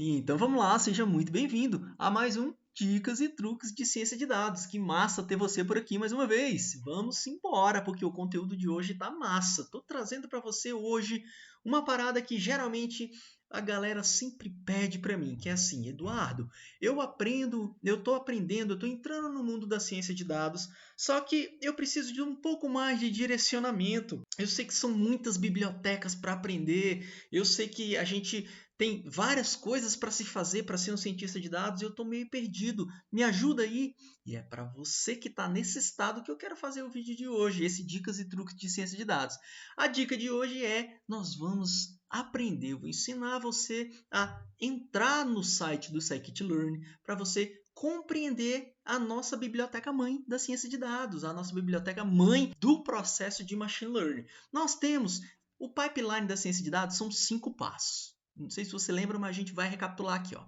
Então vamos lá, seja muito bem-vindo a mais um Dicas e Truques de Ciência de Dados. Que massa ter você por aqui mais uma vez. Vamos embora, porque o conteúdo de hoje tá massa. Tô trazendo para você hoje uma parada que geralmente a galera sempre pede para mim, que é assim, Eduardo, eu tô aprendendo, eu tô entrando no mundo da ciência de dados, só que eu preciso de um pouco mais de direcionamento. Eu sei que são muitas bibliotecas para aprender, eu sei que a gente tem várias coisas para se fazer para ser um cientista de dados e eu estou meio perdido. Me ajuda aí? E é para você que está nesse estado que eu quero fazer o vídeo de hoje, esse Dicas e Truques de Ciência de Dados. A dica de hoje é, nós vamos aprender, eu vou ensinar você a entrar no site do Scikit-Learn para você compreender a nossa biblioteca mãe da ciência de dados, a nossa biblioteca mãe do processo de machine learning. Nós temos o pipeline da ciência de dados, são 5 passos. Não sei se você lembra, mas a gente vai recapitular aqui. Ó.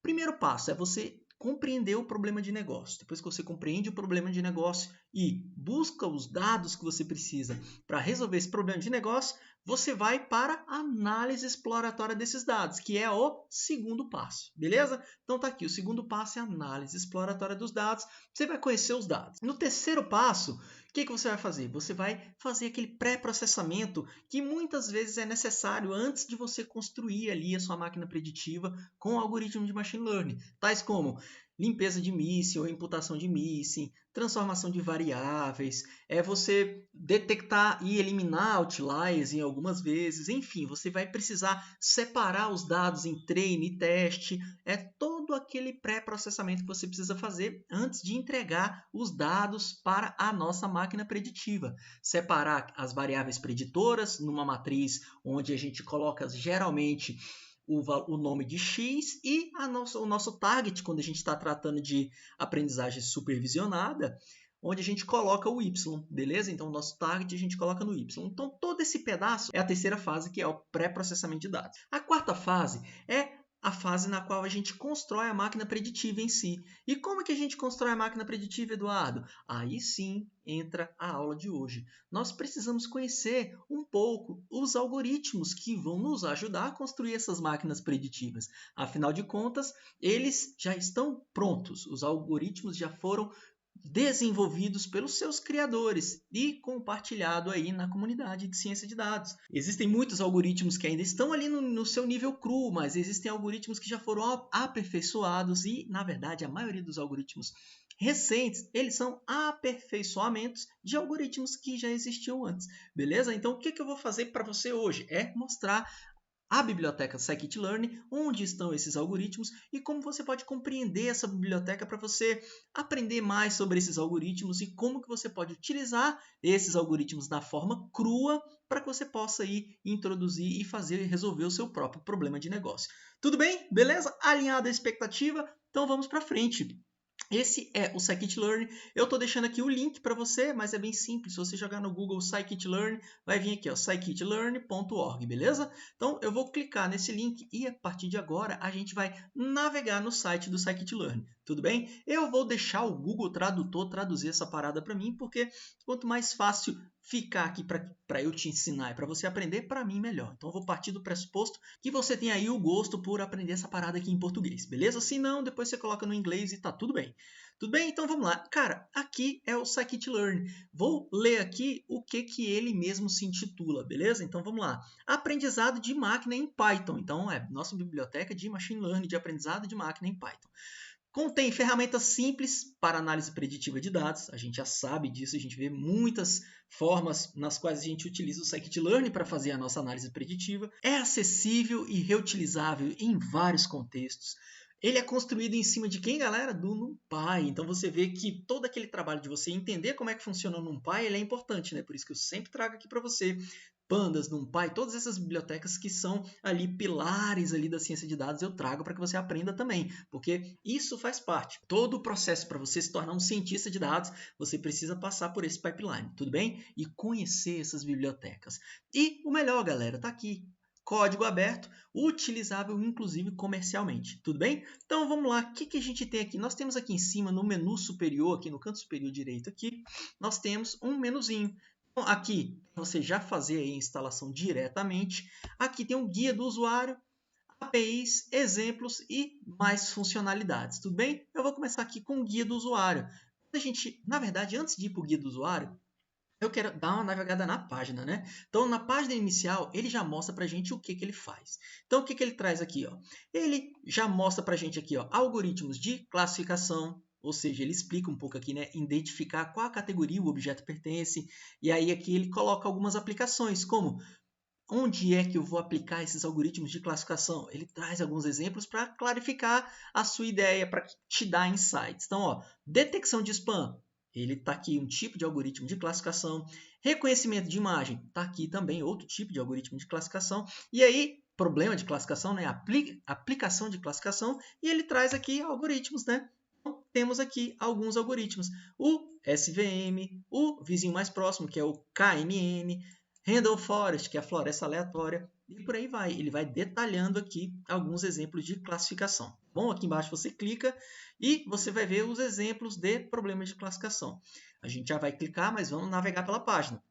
Primeiro passo é você compreender o problema de negócio. Depois que você compreende o problema de negócio e busca os dados que você precisa para resolver esse problema de negócio, você vai para a análise exploratória desses dados, que é o segundo passo, beleza? Então tá aqui, o segundo passo é a análise exploratória dos dados. Você vai conhecer os dados. No terceiro passo, o que você vai fazer? Você vai fazer aquele pré-processamento que muitas vezes é necessário antes de você construir ali a sua máquina preditiva com o algoritmo de machine learning, tais como limpeza de missing ou imputação de missing, transformação de variáveis, é você detectar e eliminar outliers em algumas vezes, enfim, você vai precisar separar os dados em treino e teste, é todo aquele pré-processamento que você precisa fazer antes de entregar os dados para a nossa máquina preditiva. Separar as variáveis preditoras numa matriz onde a gente coloca geralmente o nome de X e o nosso target, quando a gente está tratando de aprendizagem supervisionada, onde a gente coloca o Y, beleza? Então, o nosso target a gente coloca no Y. Então, todo esse pedaço é a terceira fase, que é o pré-processamento de dados. A quarta fase é a fase na qual a gente constrói a máquina preditiva em si. E como é que a gente constrói a máquina preditiva, Eduardo? Aí sim entra a aula de hoje. Nós precisamos conhecer um pouco os algoritmos que vão nos ajudar a construir essas máquinas preditivas. Afinal de contas, eles já estão prontos. Os algoritmos já foram desenvolvidos pelos seus criadores e compartilhado aí na comunidade de ciência de dados. Existem muitos algoritmos que ainda estão ali no seu nível cru, mas existem algoritmos que já foram aperfeiçoados e, na verdade, a maioria dos algoritmos recentes, eles são aperfeiçoamentos de algoritmos que já existiam antes, beleza? Então, o que eu vou fazer para você hoje é mostrar a biblioteca Scikit-Learn, onde estão esses algoritmos e como você pode compreender essa biblioteca para você aprender mais sobre esses algoritmos e como que você pode utilizar esses algoritmos da forma crua para que você possa ir introduzir e fazer resolver o seu próprio problema de negócio. Tudo bem? Beleza? Alinhada a expectativa? Então vamos para frente. Esse é o Scikit-Learn. Eu estou deixando aqui o link para você, mas é bem simples. Se você jogar no Google Scikit-Learn, vai vir aqui, ó, scikitlearn.org, beleza? Então, eu vou clicar nesse link e a partir de agora a gente vai navegar no site do Scikit-Learn, tudo bem? Eu vou deixar o Google Tradutor traduzir essa parada para mim, porque quanto mais fácil ficar aqui para eu te ensinar e para você aprender, para mim melhor. Então, eu vou partir do pressuposto que você tem aí o gosto por aprender essa parada aqui em português, beleza? Se não, depois você coloca no inglês e tá tudo bem. Tudo bem? Então vamos lá. Cara, aqui é o Scikit-Learn. Vou ler aqui o que ele mesmo se intitula, beleza? Então vamos lá. Aprendizado de máquina em Python. Então é nossa biblioteca de Machine Learning, de aprendizado de máquina em Python. Contém ferramentas simples para análise preditiva de dados. A gente já sabe disso, a gente vê muitas formas nas quais a gente utiliza o Scikit-Learn para fazer a nossa análise preditiva. É acessível e reutilizável em vários contextos. Ele é construído em cima de quem, galera? Do NumPy. Então você vê que todo aquele trabalho de você entender como é que funciona o NumPy, ele é importante, né? Por isso que eu sempre trago aqui para você Pandas, NumPy, todas essas bibliotecas que são ali pilares ali da ciência de dados, eu trago para que você aprenda também, porque isso faz parte. Todo o processo para você se tornar um cientista de dados, você precisa passar por esse pipeline, tudo bem? E conhecer essas bibliotecas. E o melhor, galera, tá aqui. Código aberto, utilizável inclusive comercialmente, tudo bem? Então vamos lá, o que a gente tem aqui? Nós temos aqui em cima, no menu superior, aqui no canto superior direito aqui, nós temos um menuzinho. Então, aqui você já fazer a instalação diretamente. Aqui tem um guia do usuário. APIs, exemplos e mais funcionalidades, tudo bem? Eu vou começar aqui com o guia do usuário. Na verdade, antes de ir para o guia do usuário, eu quero dar uma navegada na página, né? Então, na página inicial, ele já mostra para a gente o que ele faz. Então, o que ele traz aqui? Ó? Ele já mostra para a gente aqui, ó, algoritmos de classificação, ou seja, ele explica um pouco aqui, né? Identificar qual a categoria o objeto pertence. E aí aqui ele coloca algumas aplicações, como onde é que eu vou aplicar esses algoritmos de classificação? Ele traz alguns exemplos para clarificar a sua ideia, para te dar insights. Então, ó, detecção de spam. Ele está aqui um tipo de algoritmo de classificação. Reconhecimento de imagem. Está aqui também outro tipo de algoritmo de classificação. E aí, problema de classificação, né? Aplicação de classificação. E ele traz aqui algoritmos, né? Então, temos aqui alguns algoritmos. O SVM, o vizinho mais próximo, que é o KMN, Random Forest, que é a floresta aleatória, e por aí vai. Ele vai detalhando aqui alguns exemplos de classificação. Bom, aqui embaixo você clica e você vai ver os exemplos de problemas de classificação. A gente já vai clicar, mas vamos navegar pela página.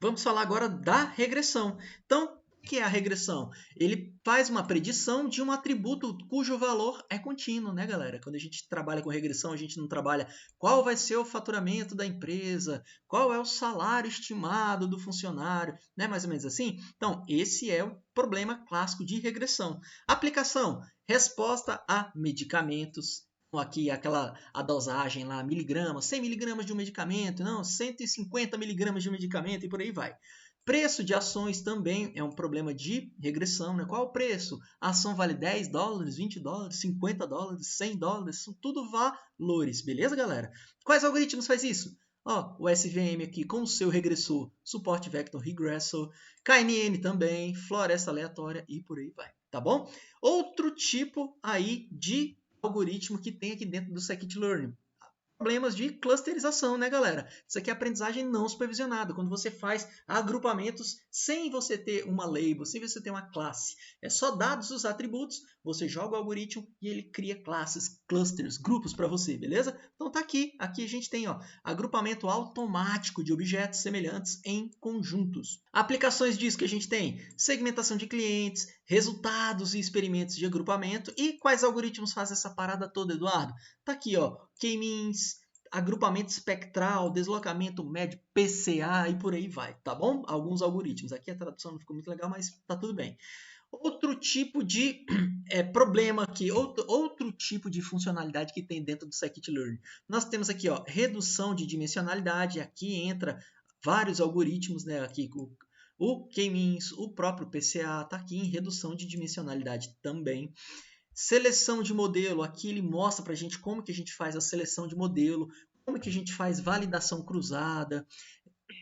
Vamos falar agora da regressão. Então, o que é a regressão? Ele faz uma predição de um atributo cujo valor é contínuo, né, galera? Quando a gente trabalha com regressão, a gente não trabalha qual vai ser o faturamento da empresa, qual é o salário estimado do funcionário, né? Mais ou menos assim. Então, esse é o problema clássico de regressão. Aplicação: resposta a medicamentos. Aqui a dosagem lá, miligramas, 100 miligramas de um medicamento, não, 150 miligramas de um medicamento e por aí vai. Preço de ações também é um problema de regressão, né? Qual o preço? A ação vale 10 dólares, 20 dólares, 50 dólares, 100 dólares, são tudo valores, beleza, galera? Quais algoritmos faz isso? Ó, o SVM aqui com o seu regressor, Support Vector Regressor, KNN também, floresta aleatória e por aí vai, tá bom? Outro tipo aí de algoritmo que tem aqui dentro do Scikit-Learn. Problemas de clusterização, né, galera? Isso aqui é aprendizagem não supervisionada, quando você faz agrupamentos sem você ter uma label, sem você ter uma classe. É só dados os atributos, você joga o algoritmo e ele cria classes, clusters, grupos para você, beleza? Então tá aqui. Aqui a gente tem, ó, agrupamento automático de objetos semelhantes em conjuntos. Aplicações disso que a gente tem: segmentação de clientes, resultados e experimentos de agrupamento. E quais algoritmos fazem essa parada toda, Eduardo? Tá aqui, ó, K-means, agrupamento espectral, deslocamento médio, PCA e por aí vai, tá bom? Alguns algoritmos. Aqui a tradução não ficou muito legal, mas tá tudo bem. Outro tipo de problema aqui, outro tipo de funcionalidade que tem dentro do Scikit-Learn. Nós temos aqui, ó, redução de dimensionalidade. Aqui entra vários algoritmos, né? Aqui o K-means, o próprio PCA está aqui em redução de dimensionalidade também. Seleção de modelo, aqui ele mostra para a gente como que a gente faz a seleção de modelo, como que a gente faz validação cruzada,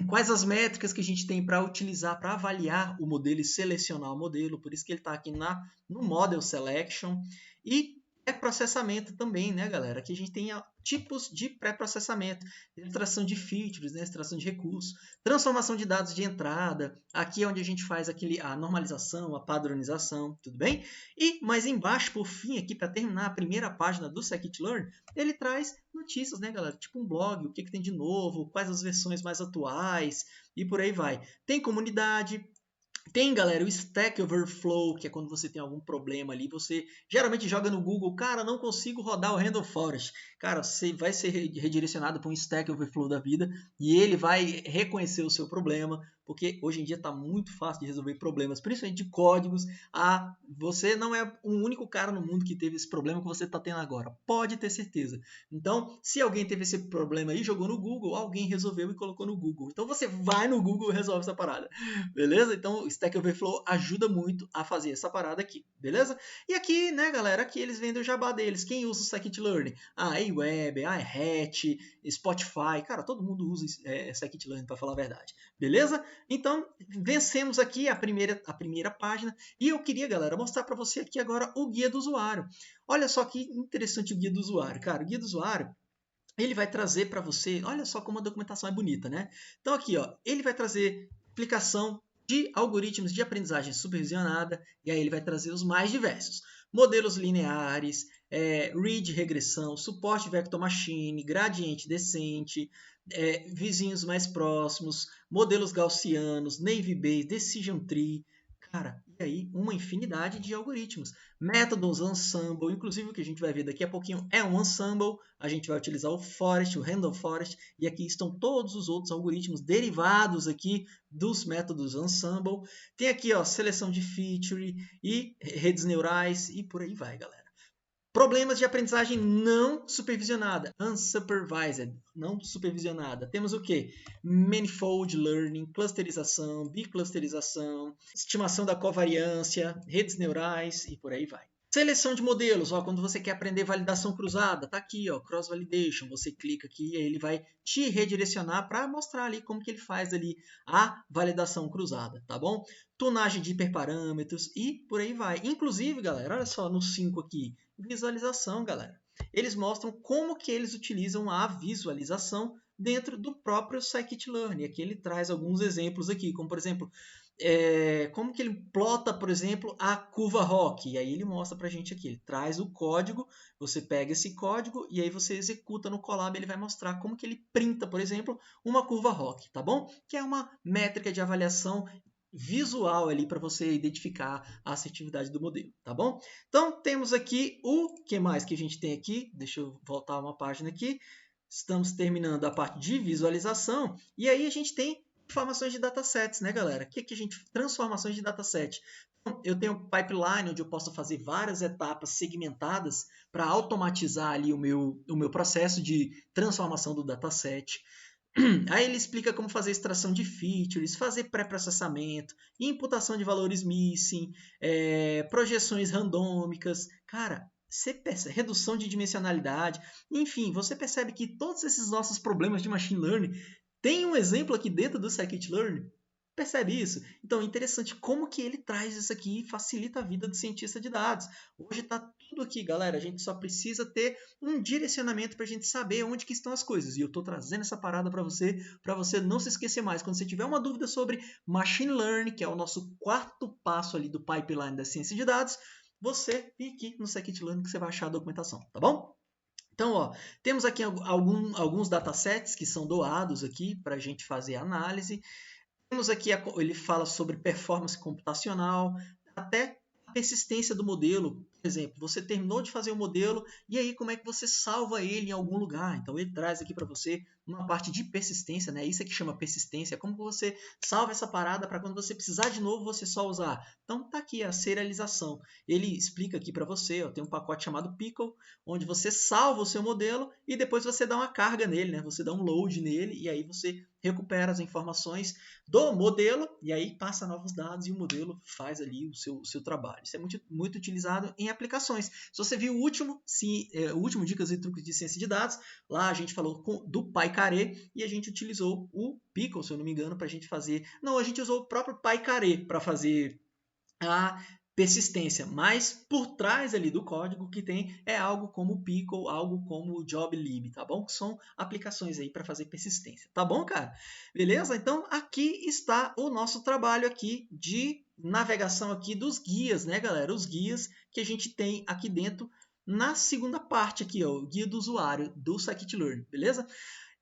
quais as métricas que a gente tem para utilizar para avaliar o modelo e selecionar o modelo, por isso que ele está aqui no Model Selection. E pré-processamento também, né, galera? Aqui a gente tem tipos de pré-processamento, extração de features, né, extração de recursos, transformação de dados de entrada, aqui é onde a gente faz a normalização, a padronização, tudo bem? E mais embaixo, por fim, aqui para terminar a primeira página do Scikit-Learn, ele traz notícias, né, galera? Tipo um blog, o que tem de novo, quais as versões mais atuais e por aí vai. Tem comunidade. Tem, galera, o Stack Overflow, que é quando você tem algum problema ali, você geralmente joga no Google, cara, não consigo rodar o Random Forest. Cara, você vai ser redirecionado para um Stack Overflow da vida e ele vai reconhecer o seu problema, porque hoje em dia está muito fácil de resolver problemas, principalmente de códigos. Você não é o único cara no mundo que teve esse problema que você está tendo agora, pode ter certeza. Então, se alguém teve esse problema aí, jogou no Google, alguém resolveu e colocou no Google. Então você vai no Google e resolve essa parada, beleza? Então, Stack Overflow ajuda muito a fazer essa parada aqui, beleza? E aqui, né, galera, aqui eles vendem o jabá deles. Quem usa o Scikit-Learn? A Aweber, a Hatch, Spotify, cara, todo mundo usa Scikit-Learn, para falar a verdade, beleza? Então, vencemos aqui a primeira página e eu queria, galera, mostrar para você aqui agora o guia do usuário. Olha só que interessante o guia do usuário, cara. O guia do usuário, ele vai trazer para você, olha só como a documentação é bonita, né? Então aqui, ó, ele vai trazer explicação de algoritmos de aprendizagem supervisionada, e aí ele vai trazer os mais diversos. Modelos lineares, read regressão, suporte vector machine, gradiente descente, vizinhos mais próximos, modelos gaussianos, naive Bayes, decision tree. Cara, e aí uma infinidade de algoritmos. Métodos ensemble, inclusive o que a gente vai ver daqui a pouquinho é um ensemble. A gente vai utilizar o forest, o random forest, e aqui estão todos os outros algoritmos derivados aqui dos métodos ensemble. Tem aqui, ó, seleção de feature e redes neurais e por aí vai, galera. Problemas de aprendizagem não supervisionada, unsupervised, não supervisionada. Temos o quê? Manifold learning, clusterização, biclusterização, estimação da covariância, redes neurais e por aí vai. Seleção de modelos, ó, quando você quer aprender validação cruzada, tá aqui, ó, cross validation, você clica aqui e ele vai te redirecionar para mostrar ali como que ele faz ali a validação cruzada, tá bom? Tunagem de hiperparâmetros e por aí vai. Inclusive, galera, olha só no 5 aqui, visualização, galera. Eles mostram como que eles utilizam a visualização dentro do próprio scikit-learn. Aqui ele traz alguns exemplos aqui, como por exemplo, como que ele plota, por exemplo, a curva ROC. E aí ele mostra para a gente aqui, ele traz o código, você pega esse código e aí você executa no Colab, ele vai mostrar como que ele printa, por exemplo, uma curva ROC, tá bom? Que é uma métrica de avaliação visual ali para você identificar a assertividade do modelo, tá bom? Então, temos aqui o que mais que a gente tem aqui? Deixa eu voltar uma página aqui. Estamos terminando a parte de visualização e aí a gente tem informações de datasets, né, galera? O que a gente... Transformações de dataset. Então, eu tenho um pipeline onde eu posso fazer várias etapas segmentadas para automatizar ali o meu processo de transformação do dataset. Aí ele explica como fazer extração de features, fazer pré-processamento, imputação de valores missing, projeções randômicas. Cara, você percebe, redução de dimensionalidade. Enfim, você percebe que todos esses nossos problemas de machine learning tem um exemplo aqui dentro do scikit-learn. Percebe isso? Então, é interessante como que ele traz isso aqui e facilita a vida do cientista de dados. Hoje está tudo aqui, galera. A gente só precisa ter um direcionamento para a gente saber onde que estão as coisas. E eu estou trazendo essa parada para você não se esquecer mais. Quando você tiver uma dúvida sobre Machine Learning, que é o nosso quarto passo ali do pipeline da ciência de dados, você vem aqui no scikit-learn que você vai achar a documentação, tá bom? Então, ó, temos aqui alguns datasets que são doados aqui para a gente fazer análise. Temos aqui, ele fala sobre performance computacional, até a persistência do modelo. Por exemplo, você terminou de fazer o modelo e aí como é que você salva ele em algum lugar? Então ele traz aqui para você uma parte de persistência, né? Isso é que chama persistência, como você salva essa parada para quando você precisar de novo você só usar. Então tá aqui a serialização. Ele explica aqui para você, ó, tem um pacote chamado Pickle, onde você salva o seu modelo e depois você dá uma carga nele, né? Você dá um load nele e aí você recupera as informações do modelo e aí passa novos dados e o modelo faz ali o seu trabalho. Isso é muito utilizado em aplicações. Se você viu o último Dicas e Truques de Ciência de Dados, lá a gente falou do PyCaré e a gente utilizou o Pickle, se eu não me engano, para a gente fazer... Não, a gente usou o próprio PyCaré para fazer a persistência, mas por trás ali do código que tem é algo como o Pickle, algo como o JobLib, tá bom? Que são aplicações aí para fazer persistência, tá bom, cara? Beleza? Então aqui está o nosso trabalho aqui de navegação aqui dos guias, né, galera? Os guias que a gente tem aqui dentro na segunda parte aqui, ó, o guia do usuário do scikit-learn, beleza?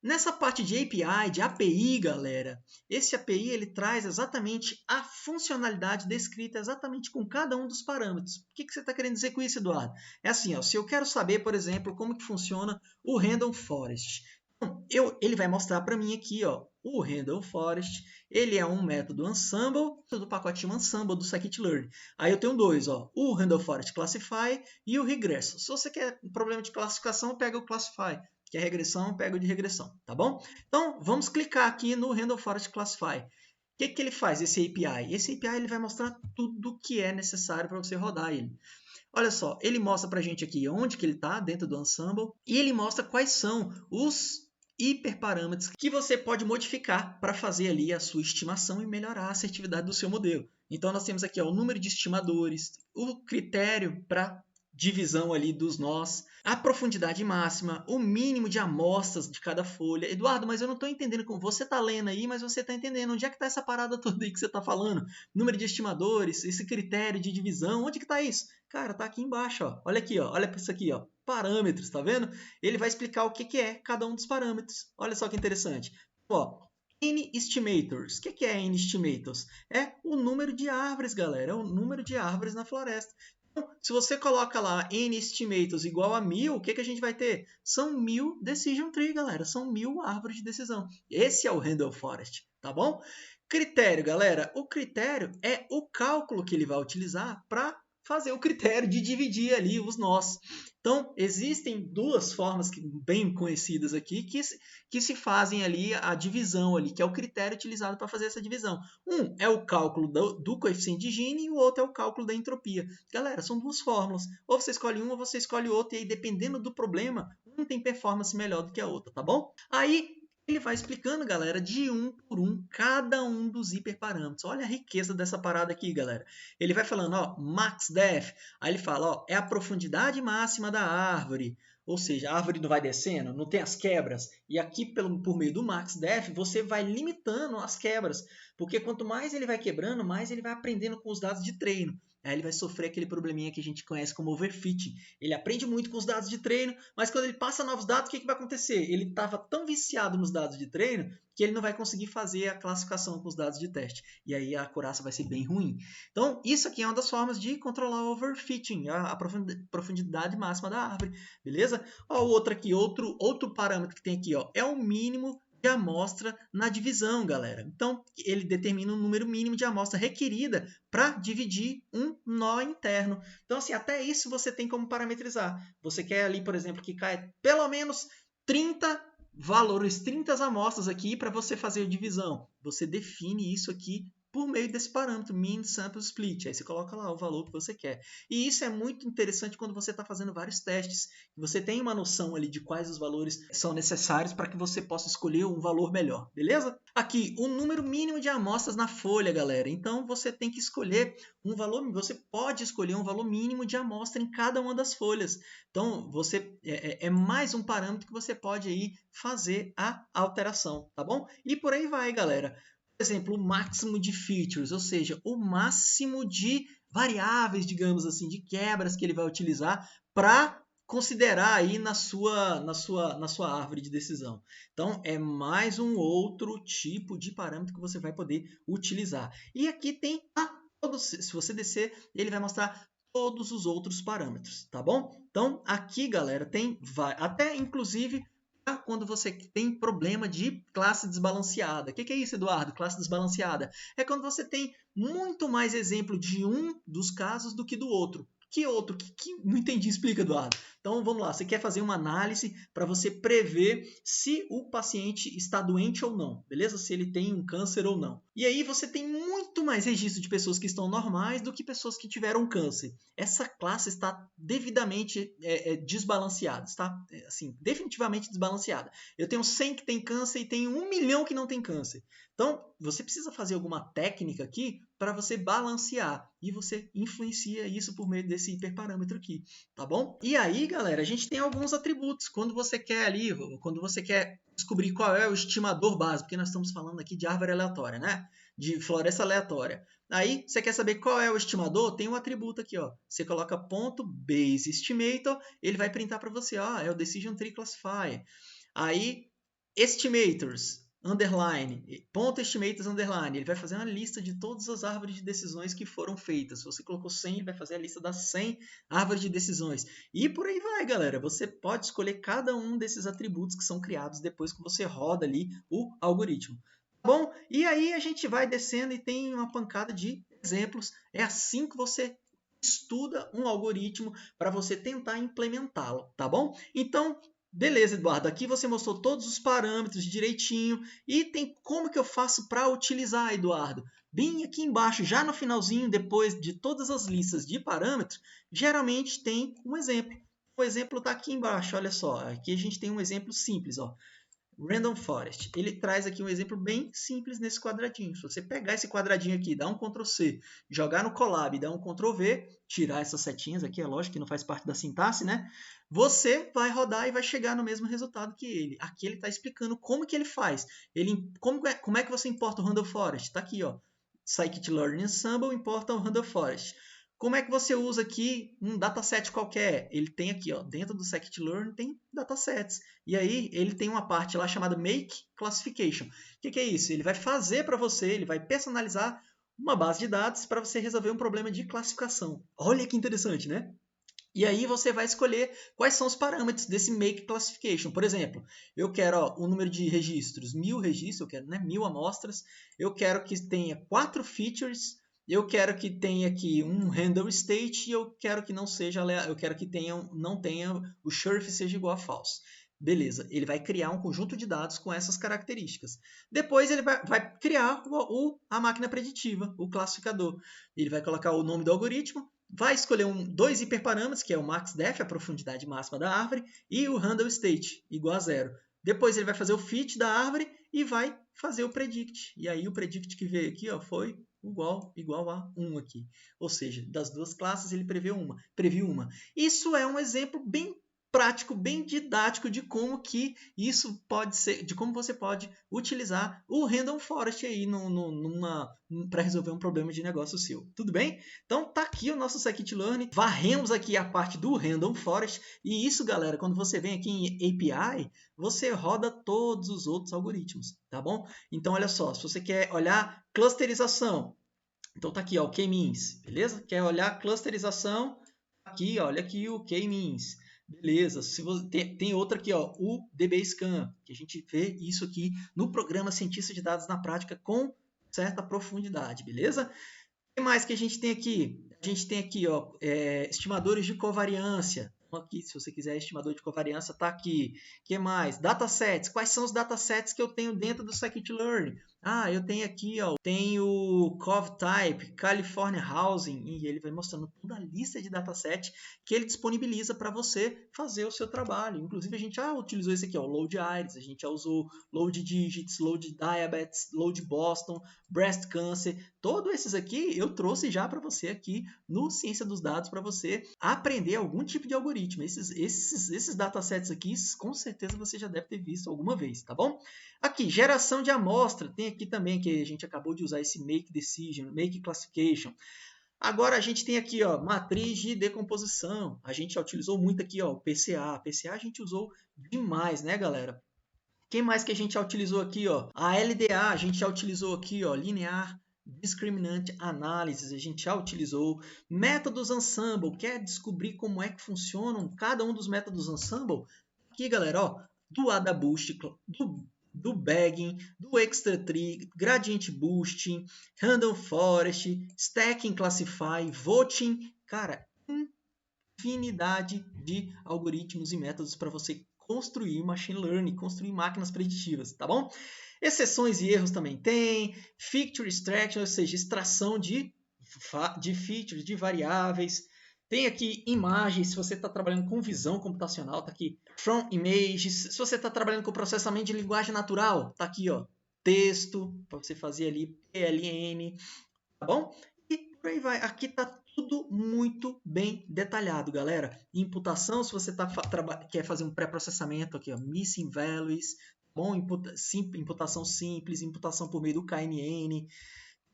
Nessa parte de API, de API, galera, esse API ele traz exatamente a funcionalidade descrita exatamente com cada um dos parâmetros. O que você está querendo dizer com isso, Eduardo? É assim, ó, se eu quero saber, por exemplo, como que funciona o Random Forest. Então, ele vai mostrar para mim aqui, ó, o Random Forest, ele é um método Ensemble, do pacotinho Ensemble do scikit-learn. Aí eu tenho dois, ó, o Random Forest Classify e o Regresso. Se você quer um problema de classificação, pega o Classify. Que é regressão, pega o de regressão, tá bom? Então, vamos clicar aqui no Random Forest Classify. O que ele faz, esse API? Esse API ele vai mostrar tudo o que é necessário para você rodar ele. Olha só, ele mostra para a gente aqui onde que ele está dentro do Ensemble e ele mostra quais são os hiperparâmetros que você pode modificar para fazer ali a sua estimação e melhorar a assertividade do seu modelo. Então, nós temos aqui ó, o número de estimadores, o critério para divisão ali dos nós, a profundidade máxima, o mínimo de amostras de cada folha. Eduardo, mas eu não estou entendendo como você está lendo aí, mas você está entendendo. Onde é que está essa parada toda aí que você está falando? Número de estimadores, esse critério de divisão, onde que está isso? Cara, está aqui embaixo, ó. Olha aqui, ó. Olha para isso aqui, ó. Parâmetros, tá vendo? Ele vai explicar o que é cada um dos parâmetros. Olha só que interessante. Ó, N-estimators. O que é N-estimators? É o número de árvores, galera. É o número de árvores na floresta. Então, se você coloca lá N-estimators igual a 1000, o que a gente vai ter? São 1000 decision tree, galera. São 1000 árvores de decisão. Esse é o Randall Forest, tá bom? Critério, galera. O critério é o cálculo que ele vai utilizar para fazer o critério de dividir ali os nós. Então, existem duas formas bem conhecidas aqui que se fazem ali a divisão ali, que é o critério utilizado para fazer essa divisão. Um é o cálculo do coeficiente de Gini e o outro é o cálculo da entropia. Galera, são duas fórmulas. Ou você escolhe uma ou você escolhe outra, e aí dependendo do problema, um tem performance melhor do que a outra, tá bom? Aí ele vai explicando, galera, de um por um, cada um dos hiperparâmetros. Olha a riqueza dessa parada aqui, galera. Ele vai falando, ó, max depth. Aí ele fala, ó, é a profundidade máxima da árvore. Ou seja, a árvore não vai descendo, não tem as quebras. E aqui, por meio do max depth, você vai limitando as quebras. Porque quanto mais ele vai quebrando, mais ele vai aprendendo com os dados de treino. Aí ele vai sofrer aquele probleminha que a gente conhece como overfitting. Ele aprende muito com os dados de treino, mas quando ele passa novos dados, o que vai acontecer? Ele estava tão viciado nos dados de treino que ele não vai conseguir fazer a classificação com os dados de teste. E aí a acurácia vai ser bem ruim. Então, isso aqui é uma das formas de controlar o overfitting, a profundidade máxima da árvore. Beleza? Ó, o outro aqui, outro parâmetro que tem aqui, ó, é o mínimo de amostra na divisão, galera. Então, ele determina o número mínimo de amostra requerida para dividir um nó interno. Então, assim, até isso você tem como parametrizar. Você quer ali, por exemplo, que caia pelo menos 30 valores, 30 amostras aqui para você fazer a divisão. Você define isso aqui por meio desse parâmetro, mean sample split. Aí você coloca lá o valor que você quer. E isso é muito interessante quando você está fazendo vários testes. Você tem uma noção ali de quais os valores são necessários para que você possa escolher um valor melhor, beleza? Aqui, o número mínimo de amostras na folha, galera. Então, você tem que escolher um valor, você pode escolher um valor mínimo de amostra em cada uma das folhas. Então, você é mais um parâmetro que você pode aí fazer a alteração, tá bom? E por aí vai, galera. Por exemplo, o máximo de features, ou seja, o máximo de variáveis, digamos assim, de quebras que ele vai utilizar para considerar aí na sua árvore de decisão. Então, é mais um outro tipo de parâmetro que você vai poder utilizar. E aqui tem, se você descer, ele vai mostrar todos os outros parâmetros, tá bom? Então, aqui, galera, tem até, inclusive, quando você tem problema de classe desbalanceada. O que é isso, Eduardo? Classe desbalanceada? É quando você tem muito mais exemplo de um dos casos do que do outro. Que outro? Não entendi, explica, Eduardo. Então, vamos lá. Você quer fazer uma análise para você prever se o paciente está doente ou não, beleza? Se ele tem um câncer ou não. E aí você tem muito mais registro de pessoas que estão normais do que pessoas que tiveram câncer. Essa classe está devidamente desbalanceada, está assim, definitivamente desbalanceada. Eu tenho 100 que tem câncer e tenho 1 milhão que não tem câncer. Então, você precisa fazer alguma técnica aqui para você balancear. E você influencia isso por meio desse hiperparâmetro aqui, tá bom? E aí, galera, a gente tem alguns atributos. Quando você quer descobrir qual é o estimador básico, porque nós estamos falando aqui de árvore aleatória, né? De floresta aleatória. Aí, você quer saber qual é o estimador? Tem um atributo aqui, ó. Você coloca ponto base estimator, ele vai printar para você, é o decision tree classifier. Aí, estimators, underline, ponto estimators, underline, ele vai fazer uma lista de todas as árvores de decisões que foram feitas. Se você colocou 100, ele vai fazer a lista das 100 árvores de decisões. E por aí vai, galera. Você pode escolher cada um desses atributos que são criados depois que você roda ali o algoritmo. Tá bom? E aí a gente vai descendo e tem uma pancada de exemplos. É assim que você estuda um algoritmo para você tentar implementá-lo, tá bom? Então, beleza, Eduardo, aqui você mostrou todos os parâmetros direitinho e tem como que eu faço para utilizar, Eduardo? Bem aqui embaixo, já no finalzinho, depois de todas as listas de parâmetros, geralmente tem um exemplo. O exemplo está aqui embaixo, olha só, aqui a gente tem um exemplo simples, ó. Random Forest. Ele traz aqui um exemplo bem simples nesse quadradinho. Se você pegar esse quadradinho aqui, dar um Ctrl C, jogar no Colab, dar um Ctrl V, tirar essas setinhas aqui, é lógico que não faz parte da sintaxe, né? Você vai rodar e vai chegar no mesmo resultado que ele. Aqui ele está explicando como que ele faz. Como é que você importa o Random Forest? Está aqui, ó. Scikit-Learn Ensemble importa o Random Forest. Como é que você usa aqui um dataset qualquer? Ele tem aqui, ó, dentro do scikit-learn tem datasets. E aí ele tem uma parte lá chamada Make Classification. O que é isso? Ele vai fazer para você, ele vai personalizar uma base de dados para você resolver um problema de classificação. Olha que interessante, né? E aí você vai escolher quais são os parâmetros desse Make Classification. Por exemplo, eu quero o número de registros, 1000 registros, eu quero 1000 amostras, eu quero que tenha 4 features, eu quero que tenha aqui um handle state e eu quero que não seja, eu quero que não tenha o surf seja igual a false. Beleza, ele vai criar um conjunto de dados com essas características. Depois ele vai criar a máquina preditiva, o classificador. Ele vai colocar o nome do algoritmo, vai escolher dois hiperparâmetros, que é o maxdef, a profundidade máxima da árvore, e o handle state, igual a 0. Depois ele vai fazer o fit da árvore e vai fazer o predict. E aí o predict que veio aqui, ó, foi igual a 1 aqui. Ou seja, das duas classes ele previu uma. Isso é um exemplo bem prático, bem didático de como que isso pode ser, de como você pode utilizar o Random Forest aí para resolver um problema de negócio seu. Tudo bem? Então tá aqui o nosso scikit-learn. Varremos aqui a parte do Random Forest e isso, galera, quando você vem aqui em API, você roda todos os outros algoritmos, tá bom? Então olha só, se você quer olhar clusterização, então tá aqui, ó, o k-means, beleza? Quer olhar clusterização? Aqui, ó, olha aqui o k-means. Beleza, se você, tem outra aqui, ó, o DBScan, que a gente vê isso aqui no programa Cientista de Dados na Prática com certa profundidade, beleza? O que mais que a gente tem aqui? A gente tem aqui, ó, estimadores de covariância. Então, aqui, se você quiser estimador de covariância, está aqui. O que mais? Datasets. Quais são os datasets que eu tenho dentro do scikit-learn? Ah, eu tenho aqui, ó, tenho CovType, California Housing, e ele vai mostrando toda a lista de datasets que ele disponibiliza para você fazer o seu trabalho. Inclusive, a gente já utilizou esse aqui, ó, o Load Iris, a gente já usou Load Digits, Load Diabetes, Load Boston, Breast Cancer. Todos esses aqui eu trouxe já para você aqui no Ciência dos Dados para você aprender algum tipo de algoritmo. Esses datasets aqui, com certeza você já deve ter visto alguma vez, tá bom? Aqui, geração de amostra. Tem aqui também que a gente acabou de usar esse Make Decision, Make Classification. Agora a gente tem aqui, ó, matriz de decomposição. A gente já utilizou muito aqui, ó, o PCA. PCA a gente usou demais, né, galera? Quem mais que a gente já utilizou aqui, ó? A LDA a gente já utilizou aqui, ó, Linear Discriminante Analysis, a gente já utilizou. Métodos Ensemble, quer descobrir como é que funcionam cada um dos métodos Ensemble? Aqui, galera, ó, do AdaBoost, do Bagging, do Extra Tree, Gradient Boosting, Random Forest, Stacking Classify, Voting, cara, infinidade de algoritmos e métodos para você construir machine learning, construir máquinas preditivas, tá bom? Exceções e erros também tem, feature extraction, ou seja, extração de features, de variáveis. Tem aqui imagens, se você está trabalhando com visão computacional, tá aqui from images. Se você está trabalhando com processamento de linguagem natural, tá aqui, ó, texto, para você fazer ali PLN, tá bom? E por aí vai. Aqui tá tudo muito bem detalhado, galera. Imputação, se você quer fazer um pré-processamento aqui, ó, missing values, bom, imputação simples, imputação por meio do KNN.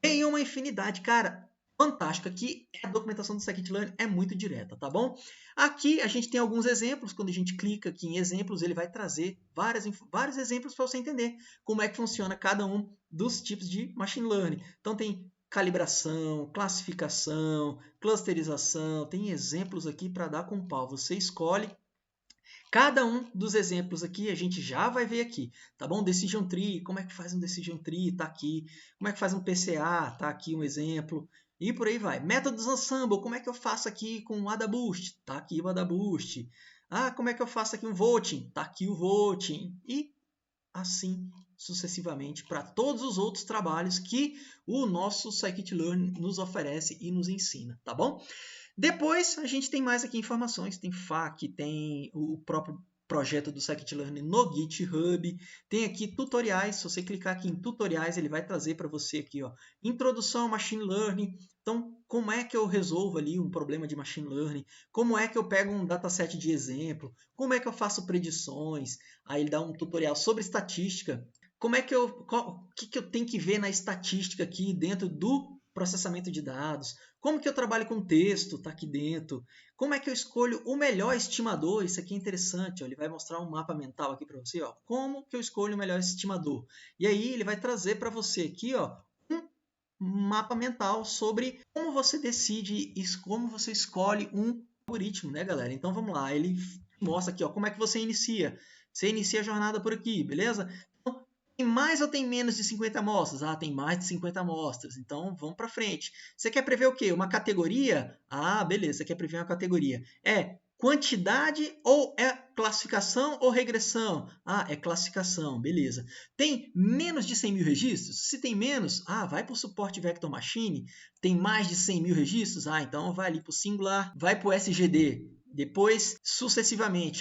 Tem uma infinidade, cara, fantástica. Aqui a documentação do scikit-learn é muito direta, tá bom? Aqui a gente tem alguns exemplos. Quando a gente clica aqui em exemplos, ele vai trazer vários exemplos para você entender como é que funciona cada um dos tipos de machine learning. Então tem calibração, classificação, clusterização, tem exemplos aqui para dar com pau. Você escolhe cada um dos exemplos aqui, a gente já vai ver aqui, tá bom? Decision Tree, como é que faz um Decision Tree? Tá aqui. Como é que faz um PCA? Tá aqui um exemplo. E por aí vai. Métodos Ensemble, como é que eu faço aqui com o AdaBoost? Tá aqui o AdaBoost. Ah, como é que eu faço aqui um Voting? Tá aqui o Voting. E assim sucessivamente para todos os outros trabalhos que o nosso scikit-learn nos oferece e nos ensina, tá bom? Depois a gente tem mais aqui informações, tem FAQ, tem o próprio projeto do scikit-learn no GitHub, tem aqui tutoriais, se você clicar aqui em tutoriais, ele vai trazer para você aqui, ó, introdução ao machine learning. Então, como é que eu resolvo ali um problema de machine learning? Como é que eu pego um dataset de exemplo? Como é que eu faço predições? Aí ele dá um tutorial sobre estatística. O que eu tenho que ver na estatística aqui dentro do processamento de dados? Como que eu trabalho com texto? Está aqui dentro. Como é que eu escolho o melhor estimador? Isso aqui é interessante. Ó. Ele vai mostrar um mapa mental aqui para você. Ó. Como que eu escolho o melhor estimador? E aí ele vai trazer para você aqui ó, um mapa mental sobre como você decide, como você escolhe um algoritmo, né, galera? Então vamos lá. Ele mostra aqui ó, como é que você inicia. Você inicia a jornada por aqui, beleza? Tem mais ou tem menos de 50 amostras? Ah, tem mais de 50 amostras. Então, vamos para frente. Você quer prever o quê? Uma categoria? Ah, beleza. Você quer prever uma categoria. É quantidade ou é classificação ou regressão? Ah, é classificação. Beleza. Tem menos de 100 mil registros? Se tem menos, vai para o suporte Vector Machine. Tem mais de 100 mil registros? Ah, então vai ali para o Singular. Vai para o SGD. Depois, sucessivamente,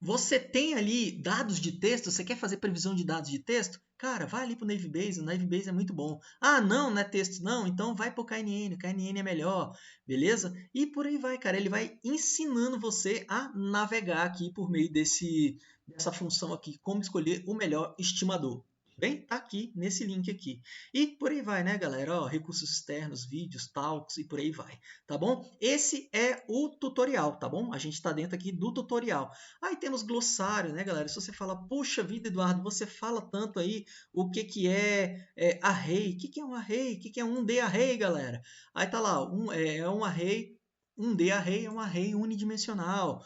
você tem ali dados de texto, você quer fazer previsão de dados de texto? Cara, vai ali para o Navibase, o Navibase é muito bom. Ah, não é texto não? Então vai para o KNN é melhor, beleza? E por aí vai, cara, ele vai ensinando você a navegar aqui por meio dessa função aqui, como escolher o melhor estimador. Bem, tá aqui nesse link aqui. E por aí vai, né, galera? Ó, recursos externos, vídeos, talks e por aí vai, tá bom? Esse é o tutorial, tá bom? A gente está dentro aqui do tutorial. Aí temos glossário, né, galera? Se você fala, puxa vida, Eduardo, você fala tanto aí o que é array. O que é um array? O que é um D array, galera? Aí tá lá, um array, um D array é um array unidimensional.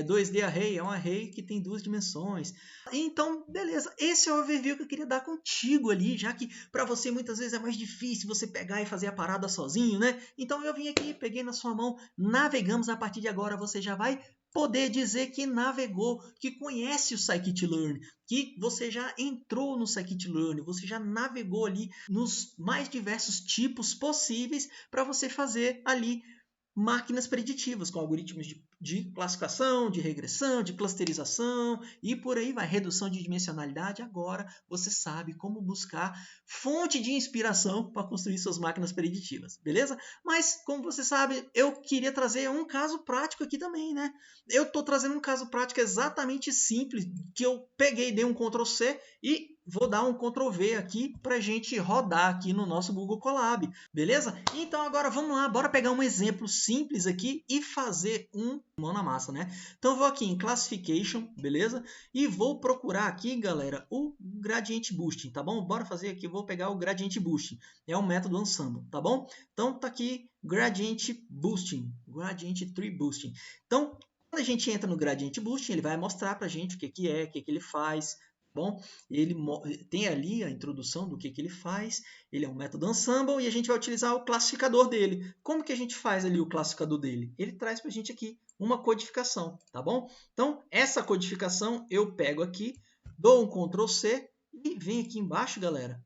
2D array é um array que tem duas dimensões. Então, beleza, esse é o overview que eu queria dar contigo ali, já que para você muitas vezes é mais difícil você pegar e fazer a parada sozinho, né? Então eu vim aqui, peguei na sua mão, navegamos. A partir de agora você já vai poder dizer que navegou, que conhece o Scikit-Learn, que você já entrou no Scikit-Learn, você já navegou ali nos mais diversos tipos possíveis para você fazer ali máquinas preditivas, com algoritmos de classificação, de regressão, de clusterização e por aí vai, redução de dimensionalidade. Agora você sabe como buscar fonte de inspiração para construir suas máquinas preditivas, beleza? Mas, como você sabe, eu queria trazer um caso prático aqui também, né? Eu estou trazendo um caso prático exatamente simples, que eu peguei, dei um Ctrl+C e vou dar um Ctrl+V aqui para a gente rodar aqui no nosso Google Colab, beleza? Então agora vamos lá, bora pegar um exemplo simples aqui e fazer mão na massa, né? Então eu vou aqui em Classification, beleza? E vou procurar aqui, galera, o Gradient Boosting, tá bom? Bora fazer aqui, eu vou pegar o Gradient Boosting, é um método Ensemble, tá bom? Então tá aqui Gradient Boosting, Gradient Tree Boosting. Então, quando a gente entra no Gradient Boosting, ele vai mostrar pra gente o que é, o que ele faz. Bom, ele tem ali a introdução do que ele faz, ele é um método Ensemble e a gente vai utilizar o classificador dele. Como que a gente faz ali o classificador dele? Ele traz para a gente aqui uma codificação, tá bom? Então, essa codificação eu pego aqui, dou um Ctrl+C e venho aqui embaixo, galera,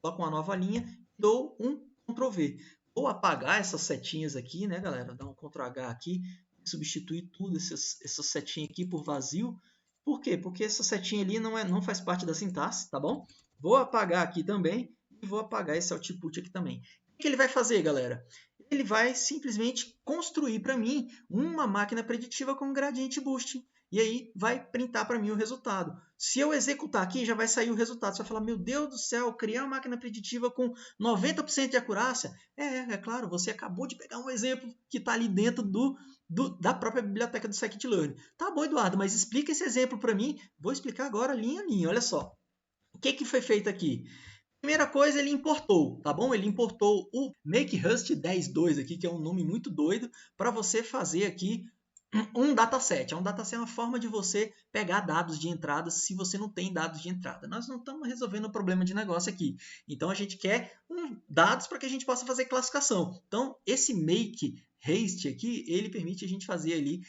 coloco uma nova linha, dou um Ctrl+V. Vou apagar essas setinhas aqui, né, galera? Dar um Ctrl+H aqui, substituir tudo, essa setinha aqui por vazio. Por quê? Porque essa setinha ali não faz parte da sintaxe, tá bom? Vou apagar aqui também e vou apagar esse output aqui também. O que ele vai fazer, galera? Ele vai simplesmente construir para mim uma máquina preditiva com Gradient Boosting. E aí vai printar para mim o resultado. Se eu executar aqui, já vai sair o resultado. Você vai falar, meu Deus do céu, criar uma máquina preditiva com 90% de acurácia? É claro, você acabou de pegar um exemplo que está ali dentro da própria biblioteca do Scikit-Learn. Tá bom, Eduardo, mas explica esse exemplo para mim. Vou explicar agora linha a linha. Olha só. O que foi feito aqui? Primeira coisa, ele importou, tá bom? Ele importou o MakeRust 10.2 aqui, que é um nome muito doido, para você fazer aqui um dataset. Um dataset é uma forma de você pegar dados de entrada se você não tem dados de entrada. Nós não estamos resolvendo o problema de negócio aqui. Então, a gente quer dados para que a gente possa fazer classificação. Então, esse MakeHust aqui, ele permite a gente fazer ali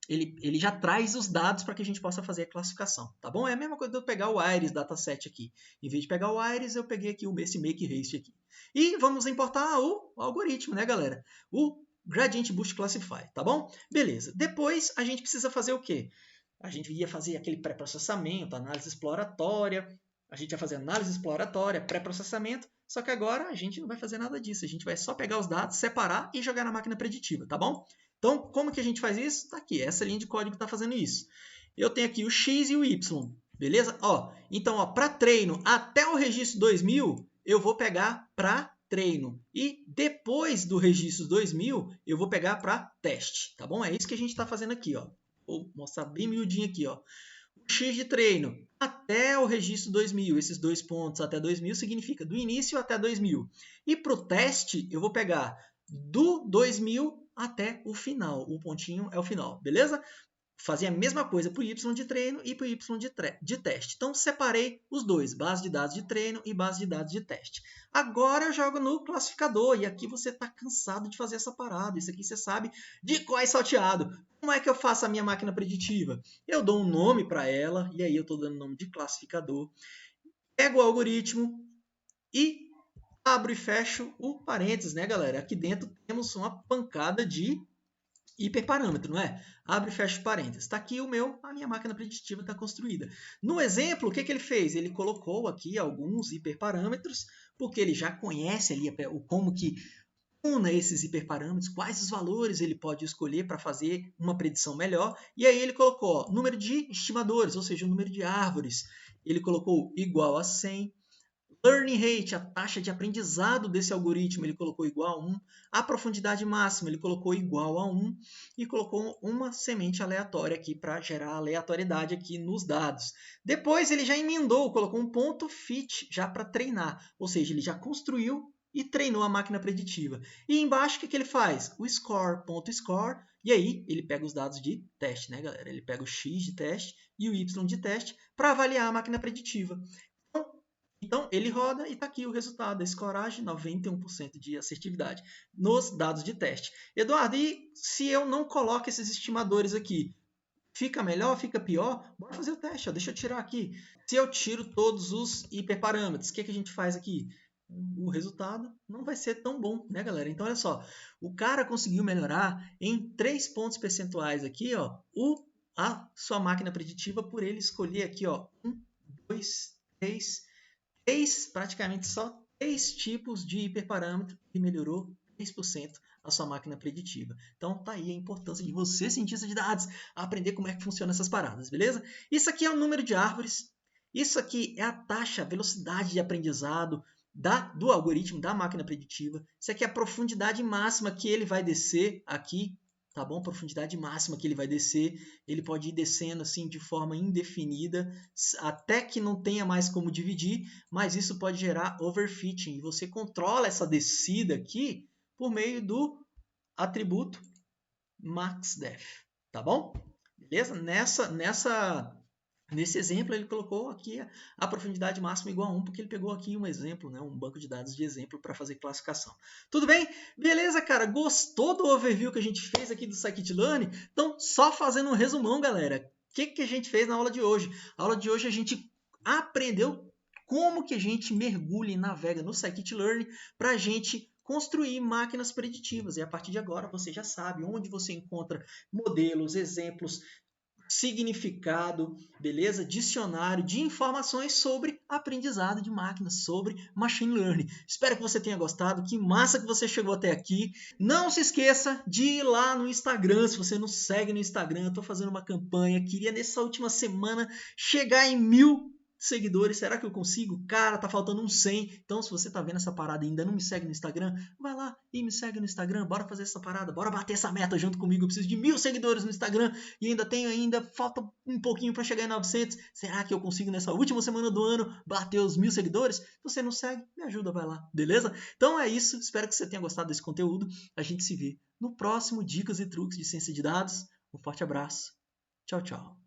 ele já traz os dados para que a gente possa fazer a classificação, tá bom? É a mesma coisa de eu pegar o Iris dataset aqui. Em vez de pegar o Iris, eu peguei aqui esse MakeHust aqui. E vamos importar o algoritmo, né, galera? O Gradient Boost Classify, tá bom? Beleza. Depois, a gente precisa fazer o quê? A gente ia fazer aquele pré-processamento, análise exploratória. A gente ia fazer análise exploratória, pré-processamento. Só que agora a gente não vai fazer nada disso. A gente vai só pegar os dados, separar e jogar na máquina preditiva, tá bom? Então, como que a gente faz isso? Tá aqui, essa linha de código está fazendo isso. Eu tenho aqui o X e o Y, beleza? Então, para treino, até o registro 2000, eu vou pegar para treino. E depois do registro 2000, eu vou pegar para teste, tá bom? É isso que a gente está fazendo aqui, ó. Vou mostrar bem miudinho aqui, ó. O X de treino até o registro 2000, esses 2 pontos até 2000 significa do início até 2000. E para o teste, eu vou pegar do 2000 até o final. O pontinho é o final, beleza? Fazer a mesma coisa para o Y de treino e para o Y de teste. Então, separei os dois, base de dados de treino e base de dados de teste. Agora eu jogo no classificador e aqui você está cansado de fazer essa parada. Isso aqui você sabe de cor e salteado. Como é que eu faço a minha máquina preditiva? Eu dou um nome para ela e aí eu estou dando o nome de classificador. Pego o algoritmo e abro e fecho o parênteses, né, galera? Aqui dentro temos uma pancada de hiperparâmetro, não é? Abre e fecha parênteses. Está aqui a minha máquina preditiva está construída. No exemplo, o que ele fez? Ele colocou aqui alguns hiperparâmetros, porque ele já conhece ali como que una esses hiperparâmetros, quais os valores ele pode escolher para fazer uma predição melhor. E aí ele colocou número de estimadores, ou seja, o número de árvores. Ele colocou igual a 100. Learning rate, a taxa de aprendizado desse algoritmo, ele colocou igual a 1. A profundidade máxima, ele colocou igual a 1. E colocou uma semente aleatória aqui para gerar aleatoriedade aqui nos dados. Depois ele já emendou, colocou um ponto fit já para treinar. Ou seja, ele já construiu e treinou a máquina preditiva. E embaixo, o que ele faz? O score, ponto score. E aí ele pega os dados de teste, né, galera? Ele pega o X de teste e o Y de teste para avaliar a máquina preditiva. Então, ele roda e está aqui o resultado, a escoragem, 91% de assertividade nos dados de teste. Eduardo, e se eu não coloco esses estimadores aqui, fica melhor, fica pior? Bora fazer o teste, ó. Deixa eu tirar aqui. Se eu tiro todos os hiperparâmetros, o que a gente faz aqui? O resultado não vai ser tão bom, né, galera? Então, olha só, o cara conseguiu melhorar em 3 pontos percentuais aqui, ó, a sua máquina preditiva por ele escolher aqui, ó, 1, 2, 3... praticamente só 3 tipos de hiperparâmetro e melhorou 3% a sua máquina preditiva. Então tá aí a importância de você, cientista de dados, aprender como é que funciona essas paradas, beleza? Isso aqui é o número de árvores, isso aqui é a taxa, a velocidade de aprendizado do algoritmo da máquina preditiva, isso aqui é a profundidade máxima que ele vai descer aqui, tá bom? Profundidade máxima que ele vai descer, ele pode ir descendo assim de forma indefinida, até que não tenha mais como dividir, mas isso pode gerar overfitting, e você controla essa descida aqui por meio do atributo maxDef, tá bom? Beleza? Nesse exemplo, ele colocou aqui a profundidade máxima igual a 1, porque ele pegou aqui um exemplo, né, um banco de dados de exemplo para fazer classificação. Tudo bem? Beleza, cara? Gostou do overview que a gente fez aqui do Scikit-Learn? Então, só fazendo um resumão, galera. O que a gente fez na aula de hoje? A aula de hoje a gente aprendeu como que a gente mergulha e navega no Scikit-Learn para a gente construir máquinas preditivas. E a partir de agora você já sabe onde você encontra modelos, exemplos, significado, beleza? Dicionário de informações sobre aprendizado de máquinas, sobre machine learning. Espero que você tenha gostado, que massa que você chegou até aqui. Não se esqueça de ir lá no Instagram, se você não segue no Instagram, eu estou fazendo uma campanha, queria nessa última semana chegar em 1000 seguidores, será que eu consigo? Cara, tá faltando uns 100, então se você tá vendo essa parada e ainda não me segue no Instagram, vai lá e me segue no Instagram, bora fazer essa parada, bora bater essa meta junto comigo, eu preciso de 1000 seguidores no Instagram e falta um pouquinho para chegar em 900, será que eu consigo nessa última semana do ano bater os 1000 seguidores? Se você não segue, me ajuda, vai lá, beleza? Então é isso, espero que você tenha gostado desse conteúdo, a gente se vê no próximo Dicas e Truques de Ciência de Dados, um forte abraço, tchau, tchau.